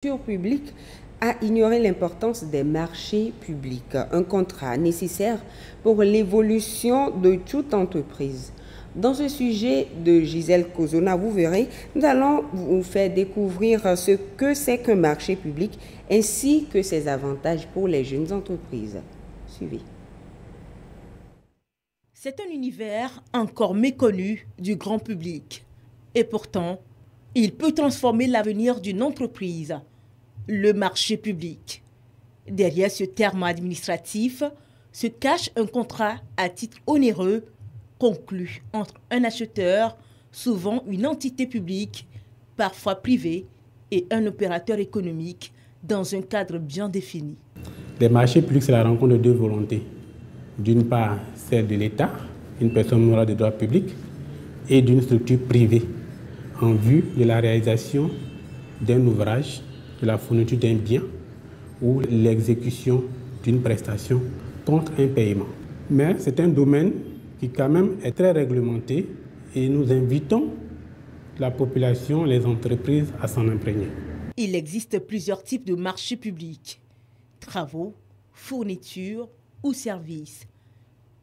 publique a ignoré l'importance des marchés publics, un contrat nécessaire pour l'évolution de toute entreprise. Dans ce sujet de Gisèle Kozona, vous verrez, nous allons vous faire découvrir ce que c'est qu'un marché public ainsi que ses avantages pour les jeunes entreprises. Suivez. C'est un univers encore méconnu du grand public. Et pourtant, il peut transformer l'avenir d'une entreprise. Le marché public. Derrière ce terme administratif se cache un contrat à titre onéreux conclu entre un acheteur, souvent une entité publique, parfois privée, et un opérateur économique dans un cadre bien défini. Les marchés publics, c'est la rencontre de deux volontés. D'une part, celle de l'État, une personne morale de droit public, et d'une structure privée en vue de la réalisation d'un ouvrage, de la fourniture d'un bien ou l'exécution d'une prestation contre un paiement. Mais c'est un domaine qui quand même est très réglementé et nous invitons la population, les entreprises à s'en imprégner. Il existe plusieurs types de marchés publics, travaux, fournitures ou services.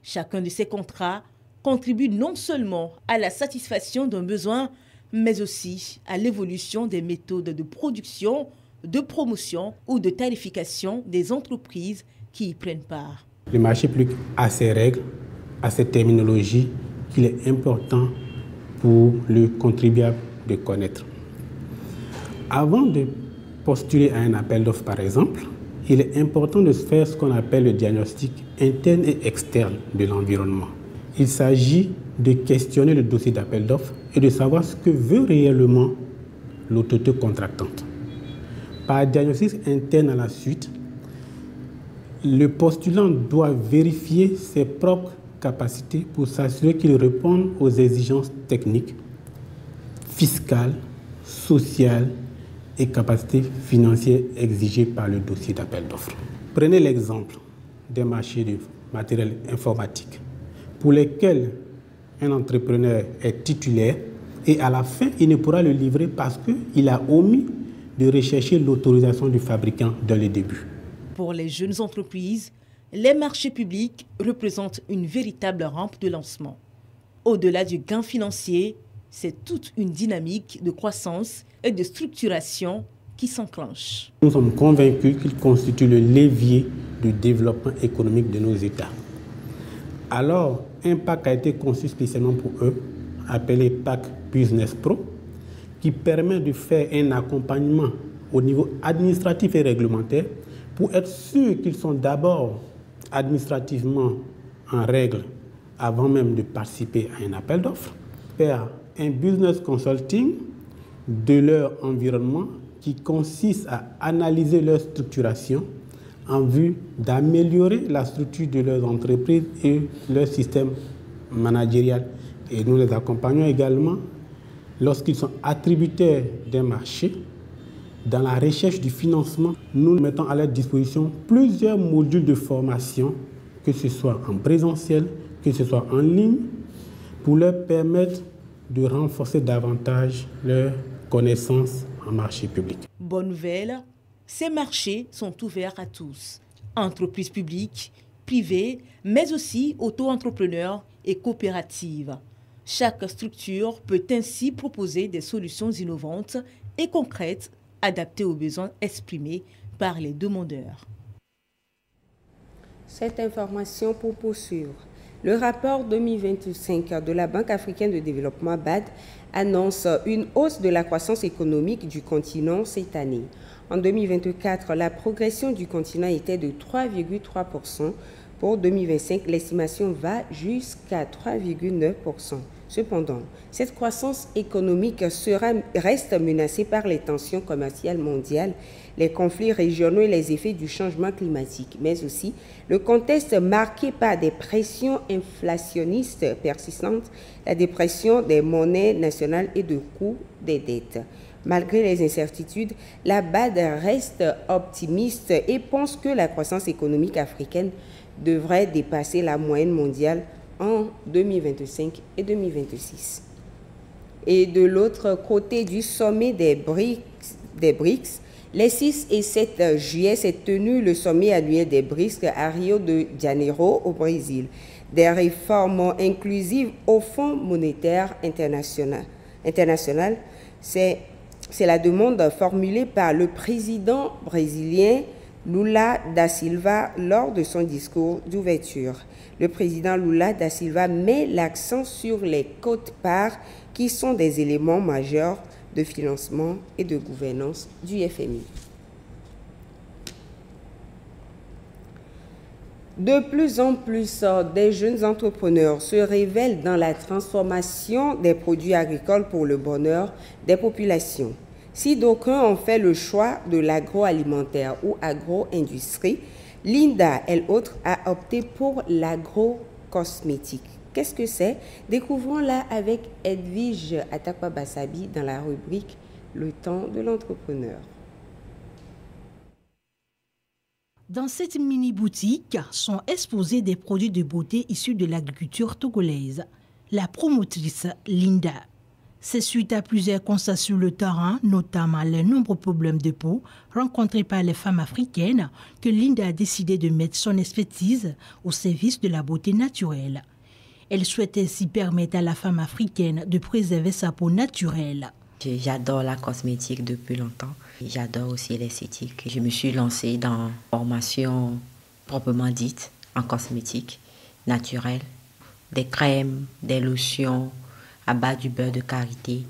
Chacun de ces contrats contribue non seulement à la satisfaction d'un besoin, mais aussi à l'évolution des méthodes de production, de promotion ou de tarification des entreprises qui y prennent part. Le marché public a ses règles, a ses terminologies qu'il est important pour le contribuable de connaître. Avant de postuler à un appel d'offres, par exemple, il est important de faire ce qu'on appelle le diagnostic interne et externe de l'environnement. Il s'agit de questionner le dossier d'appel d'offres et de savoir ce que veut réellement l'autorité contractante. Par diagnostic interne à la suite, le postulant doit vérifier ses propres capacités pour s'assurer qu'il réponde aux exigences techniques, fiscales, sociales et capacités financières exigées par le dossier d'appel d'offres. Prenez l'exemple des marchés de matériel informatique pour lesquels un entrepreneur est titulaire et à la fin, il ne pourra le livrer parce qu'il a omis de rechercher l'autorisation du fabricant dès le début. Pour les jeunes entreprises, les marchés publics représentent une véritable rampe de lancement. Au-delà du gain financier, c'est toute une dynamique de croissance et de structuration qui s'enclenche. Nous sommes convaincus qu'ils constituent le levier de développement économique de nos États. Alors, un PAC a été conçu spécialement pour eux, appelé PAC Business Pro, qui permet de faire un accompagnement au niveau administratif et réglementaire pour être sûr qu'ils sont d'abord administrativement en règle avant même de participer à un appel d'offres, faire un business consulting de leur environnement qui consiste à analyser leur structuration en vue d'améliorer la structure de leurs entreprises et leur système managérial. Et nous les accompagnons également lorsqu'ils sont attributaires d'un marché. Dans la recherche du financement, nous mettons à leur disposition plusieurs modules de formation, que ce soit en présentiel, que ce soit en ligne, pour leur permettre de renforcer davantage leurs connaissances en marché public. Bonne nouvelle, ces marchés sont ouverts à tous, entreprises publiques, privées, mais aussi auto-entrepreneurs et coopératives. Chaque structure peut ainsi proposer des solutions innovantes et concrètes adaptées aux besoins exprimés par les demandeurs. Cette information pour poursuivre. Le rapport 2025 de la Banque africaine de développement BAD annonce une hausse de la croissance économique du continent cette année. En 2024, la progression du continent était de 3,3%. Pour 2025, l'estimation va jusqu'à 3,9%. Cependant, cette croissance économique reste menacée par les tensions commerciales mondiales, les conflits régionaux et les effets du changement climatique, mais aussi le contexte marqué par des pressions inflationnistes persistantes, la dépression des monnaies nationales et de coût des dettes. Malgré les incertitudes, la BAD reste optimiste et pense que la croissance économique africaine devrait dépasser la moyenne mondiale en 2025 et 2026. Et de l'autre côté du sommet des BRICS, Les 6 et 7 juillet s'est tenu le sommet annuel des BRICS à Rio de Janeiro, au Brésil. Des réformes inclusives au Fonds monétaire international. C'est la demande formulée par le président brésilien Lula da Silva lors de son discours d'ouverture. Le président Lula da Silva met l'accent sur les quotes-parts qui sont des éléments majeurs de financement et de gouvernance du FMI. De plus en plus, des jeunes entrepreneurs se révèlent dans la transformation des produits agricoles pour le bonheur des populations. Si d'aucuns ont fait le choix de l'agroalimentaire ou agro-industrie, Linda, elle autre, a opté pour l'agro-cosmétique. Qu'est-ce que c'est? Découvrons-la avec Edwige Atakwa-Bassabi dans la rubrique « Le temps de l'entrepreneur ». Dans cette mini-boutique sont exposés des produits de beauté issus de l'agriculture togolaise. La promotrice Linda. C'est suite à plusieurs constats sur le terrain, notamment les nombreux problèmes de peau rencontrés par les femmes africaines, que Linda a décidé de mettre son expertise au service de la beauté naturelle. Elle souhaite ainsi permettre à la femme africaine de préserver sa peau naturelle. J'adore la cosmétique depuis longtemps. J'adore aussi l'esthétique. Je me suis lancée dans une formation proprement dite en cosmétique naturelle. Des crèmes, des lotions à base du beurre de karité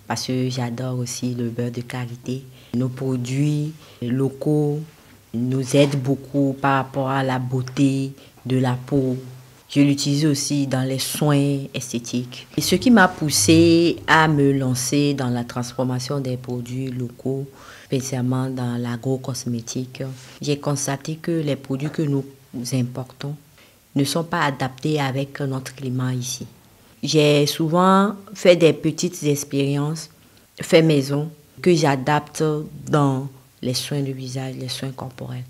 parce que j'adore aussi le beurre de karité. Nos produits locaux nous aident beaucoup par rapport à la beauté de la peau. Je l'utilise aussi dans les soins esthétiques. Et ce qui m'a poussée à me lancer dans la transformation des produits locaux, spécialement dans l'agro-cosmétique, j'ai constaté que les produits que nous importons ne sont pas adaptés avec notre climat ici. J'ai souvent fait des petites expériences, fait maison, que j'adapte dans les soins de visage, les soins corporels.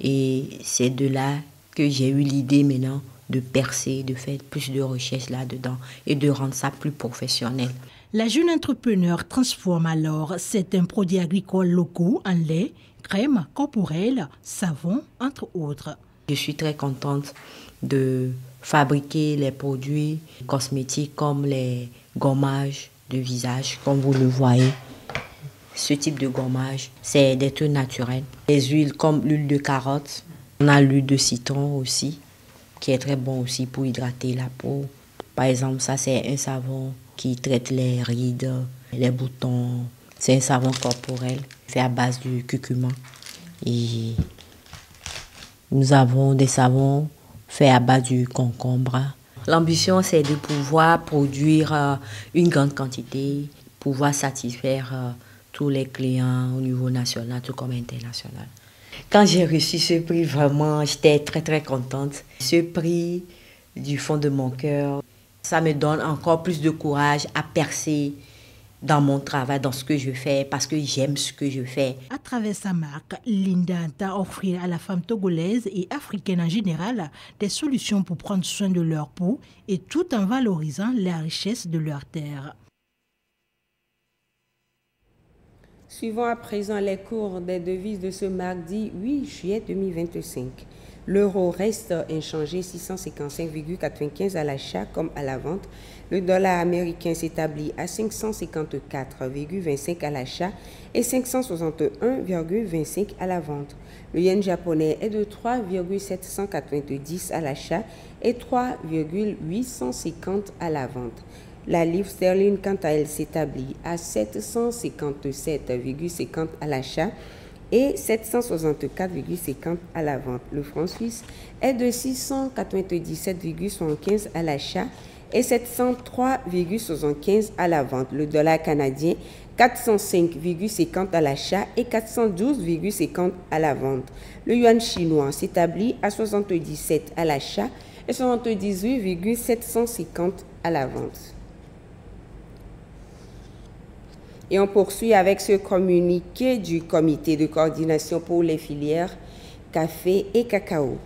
Et c'est de là que j'ai eu l'idée maintenant de percer, de faire plus de recherches là-dedans et de rendre ça plus professionnel. La jeune entrepreneur transforme alors certains produits agricoles locaux en lait, crème corporelle, savon, entre autres. Je suis très contente de fabriquer les produits cosmétiques comme les gommages de visage, comme vous le voyez. Ce type de gommage, c'est des trucs naturels. Les huiles comme l'huile de carotte, on a l'huile de citron aussi, qui est très bon aussi pour hydrater la peau. Par exemple, ça c'est un savon qui traite les rides, les boutons. C'est un savon corporel fait à base du curcuma. Et nous avons des savons faits à base du concombre. L'ambition, c'est de pouvoir produire une grande quantité, pouvoir satisfaire tous les clients au niveau national, tout comme international. Quand j'ai reçu ce prix, vraiment, j'étais très, très contente. Ce prix, du fond de mon cœur, ça me donne encore plus de courage à percer dans mon travail, dans ce que je fais, parce que j'aime ce que je fais. À travers sa marque, Linda entend offrir à la femme togolaise et africaine en général des solutions pour prendre soin de leur peau et tout en valorisant la richesse de leur terre. Suivons à présent les cours des devises de ce mardi 8 juillet 2025. L'euro reste inchangé 655,95 à l'achat comme à la vente. Le dollar américain s'établit à 554,25 à l'achat et 561,25 à la vente. Le yen japonais est de 3,790 à l'achat et 3,850 à la vente. La livre sterling, quant à elle, s'établit à 757,50 à l'achat et 764,50 à la vente. Le franc suisse est de 697,75 à l'achat et 703,75 à la vente. Le dollar canadien, 405,50 à l'achat et 412,50 à la vente. Le yuan chinois s'établit à 77 à l'achat et 78,750 à la vente. Et on poursuit avec ce communiqué du comité de coordination pour les filières café et cacao.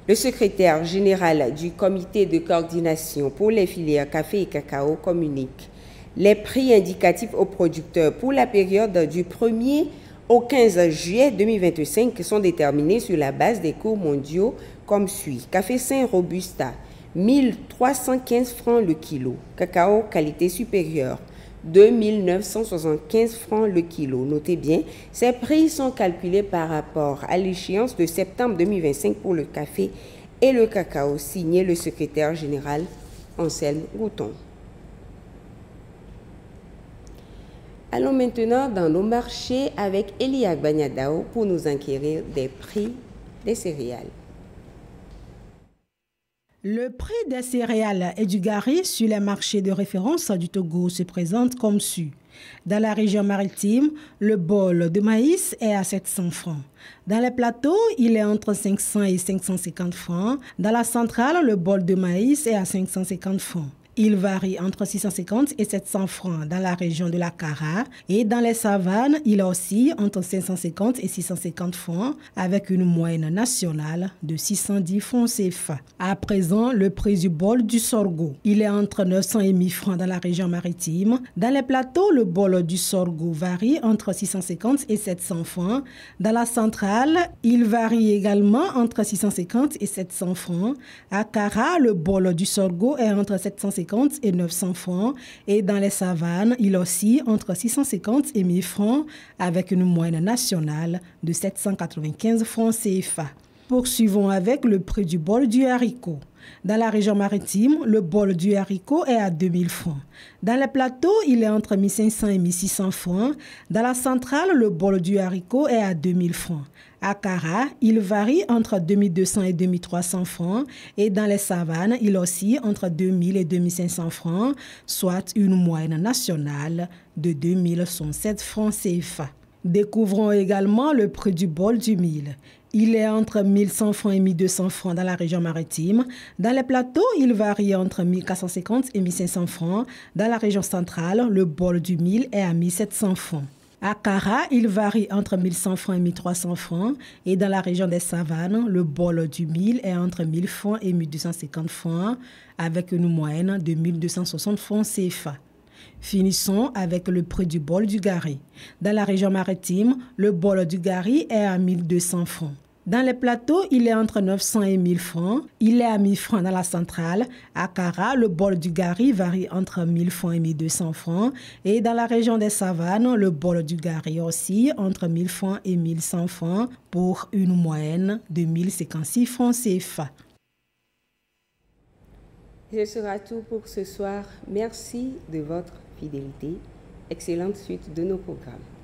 Le secrétaire général du comité de coordination pour les filières café et cacao communique les prix indicatifs aux producteurs pour la période du 1er au 15 juillet 2025 sont déterminés sur la base des cours mondiaux comme suit. Café Saint Robusta, 1315 francs le kilo. Cacao qualité supérieure, 2975 francs le kilo. Notez bien, ces prix sont calculés par rapport à l'échéance de septembre 2025 pour le café et le cacao, signé le secrétaire général Anselme Gouton. Allons maintenant dans nos marchés avec Elie Agbanyadao pour nous enquérir des prix des céréales. Le prix des céréales et du gari sur les marchés de référence du Togo se présente comme suit. Dans la région maritime, le bol de maïs est à 700 francs. Dans les plateaux, il est entre 500 et 550 francs. Dans la centrale, le bol de maïs est à 550 francs. Il varie entre 650 et 700 francs dans la région de la Kara et dans les savanes, il oscille entre 550 et 650 francs avec une moyenne nationale de 610 francs CFA. À présent, le prix du bol du sorgho, il est entre 900 et 1000 francs dans la région maritime. Dans les plateaux, le bol du sorgho varie entre 650 et 700 francs. Dans la centrale, il varie également entre 650 et 700 francs. À Kara, le bol du sorgho est entre 750 et 900 francs et dans les savanes, il oscille entre 650 et 1000 francs avec une moyenne nationale de 795 francs CFA. Poursuivons avec le prix du bol du haricot. Dans la région maritime, le bol du haricot est à 2000 francs. Dans les plateaux, il est entre 1500 et 1600 francs. Dans la centrale, le bol du haricot est à 2000 francs. À Kara, il varie entre 2200 et 2300 francs et dans les savanes, il oscille entre 2000 et 2500 francs, soit une moyenne nationale de 2107 francs CFA. Découvrons également le prix du bol du mil. Il est entre 1100 francs et 1200 francs dans la région maritime. Dans les plateaux, il varie entre 1450 et 1500 francs. Dans la région centrale, le bol du mil est à 1700 francs. À Kara, il varie entre 1100 francs et 1300 francs. Et dans la région des savanes, le bol du mil est entre 1000 francs et 1250 francs, avec une moyenne de 1260 francs CFA. Finissons avec le prix du bol du gari. Dans la région maritime, le bol du gari est à 1200 francs. Dans les plateaux, il est entre 900 et 1000 francs. Il est à 1000 francs dans la centrale. À Kara, le bol du gari varie entre 1000 francs et 1200 francs. Et dans la région des savanes, le bol du gari aussi entre 1000 francs et 1100 francs pour une moyenne de 1056 francs CFA. Ce sera tout pour ce soir. Merci de votre fidélité. Excellente suite de nos programmes.